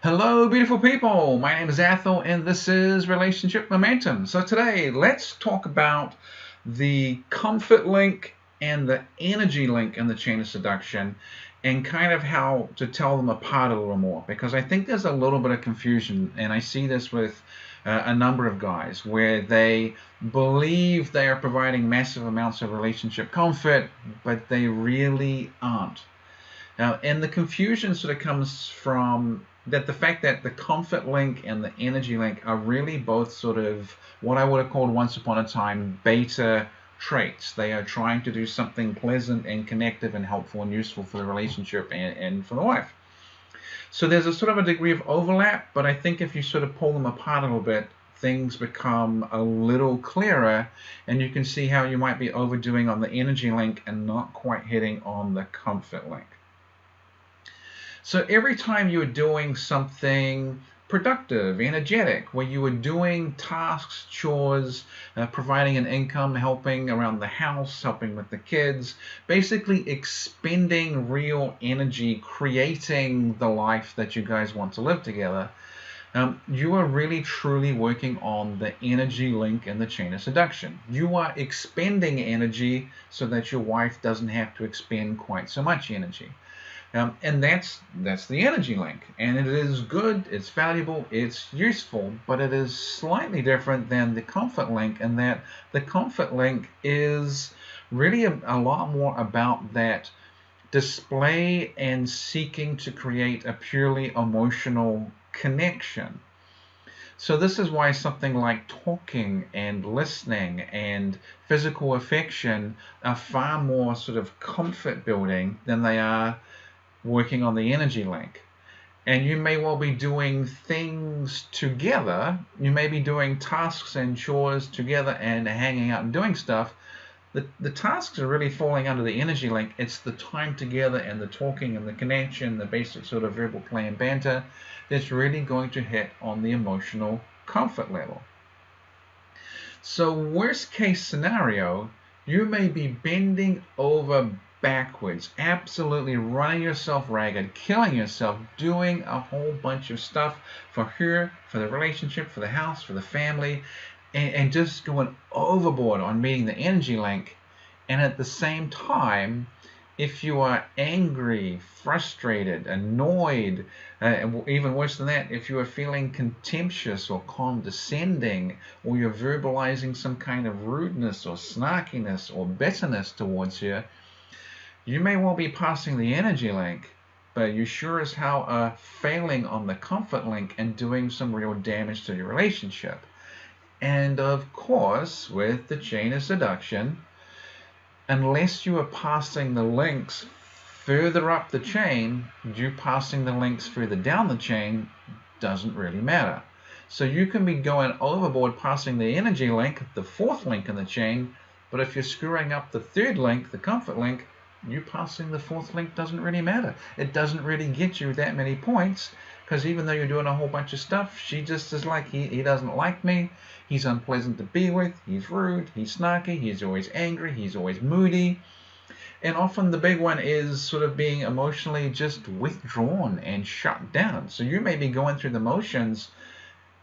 Hello, beautiful people. My name is Athol, and this is Relationship Momentum. So today, let's talk about the comfort link and the energy link in the chain of seduction, and kind of how to tell them apart a little more, because I think there's a little bit of confusion, and I see this with a number of guys where they believe they are providing massive amounts of relationship comfort, but they really aren't. Now, and the confusion sort of comes from the fact that the comfort link and the energy link are really both sort of what I would have called once upon a time beta traits. They are trying to do something pleasant and connective and helpful and useful for the relationship and for the wife. So there's a sort of a degree of overlap, but I think if you sort of pull them apart a little bit, things become a little clearer, and you can see how you might be overdoing on the energy link and not quite hitting on the comfort link. So every time you are doing something productive, energetic, where you are doing tasks, chores, providing an income, helping around the house, helping with the kids, basically expending real energy, creating the life that you guys want to live together, you are really truly working on the energy link in the chain of seduction. You are expending energy so that your wife doesn't have to expend quite so much energy. And that's the energy link, and it is good, it's valuable, it's useful, but it is slightly different than the comfort link, in that the comfort link is really a lot more about that display and seeking to create a purely emotional connection. So this is why something like talking and listening and physical affection are far more sort of comfort building than they are working on the energy link. And you may well be doing things together. You may be doing tasks and chores together and hanging out and doing stuff. The tasks are really falling under the energy link. It's the time together and the talking and the connection, the basic sort of verbal play and banter, that's really going to hit on the emotional comfort level. So worst case scenario, you may be bending over backwards, absolutely running yourself ragged, killing yourself, doing a whole bunch of stuff for her, for the relationship, for the house, for the family, and just going overboard on meeting the energy link. And at the same time, if you are angry, frustrated, annoyed, even worse than that, if you are feeling contemptuous or condescending, or you're verbalizing some kind of rudeness or snarkiness or bitterness towards her, you may well be passing the energy link, but you sure as hell are failing on the comfort link and doing some real damage to your relationship. And of course, with the chain of seduction, unless you are passing the links further up the chain, you passing the links further down the chain doesn't really matter. So you can be going overboard passing the energy link, the fourth link in the chain, but if you're screwing up the third link, the comfort link, you passing the fourth link doesn't really matter. It doesn't really get you that many points, because even though you're doing a whole bunch of stuff, she just is like, he doesn't like me, he's unpleasant to be with, he's rude, he's snarky, he's always angry, he's always moody. And often the big one is sort of being emotionally just withdrawn and shut down. So you may be going through the motions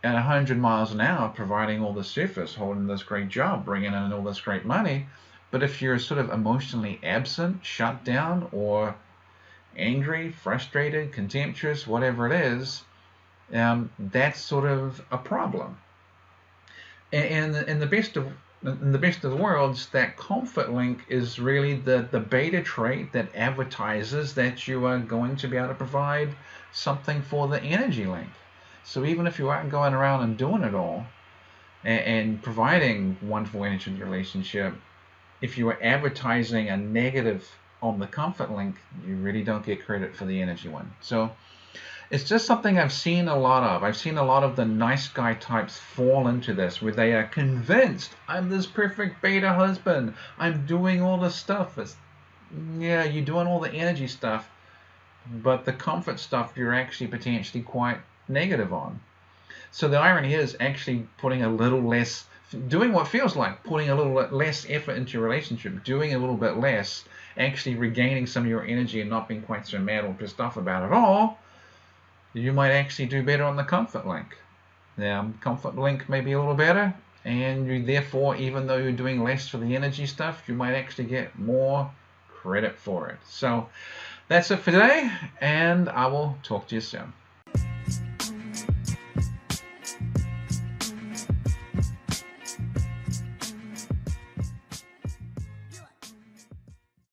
at 100 miles an hour, providing all the surface, holding this great job, bringing in all this great money. But if you're sort of emotionally absent, shut down, or angry, frustrated, contemptuous, whatever it is, that's sort of a problem. And in the best of the worlds, that comfort link is really the beta trait that advertises that you are going to be able to provide something for the energy link. So even if you aren't going around and doing it all and providing wonderful energy in the relationship, if you are advertising a negative on the comfort link, you really don't get credit for the energy one. So it's just something I've seen a lot of. I've seen a lot of the nice guy types fall into this, where they are convinced, I'm this perfect beta husband, I'm doing all the stuff. Yeah, you're doing all the energy stuff, but the comfort stuff you're actually potentially quite negative on. So the irony is actually putting a little less, doing what feels like putting a little less effort into your relationship, doing a little bit less, actually regaining some of your energy and not being quite so mad or pissed off about it all, you might actually do better on the comfort link. Now, comfort link may be a little better, and you therefore, even though you're doing less for the energy stuff, you might actually get more credit for it. So that's it for today, and I will talk to you soon.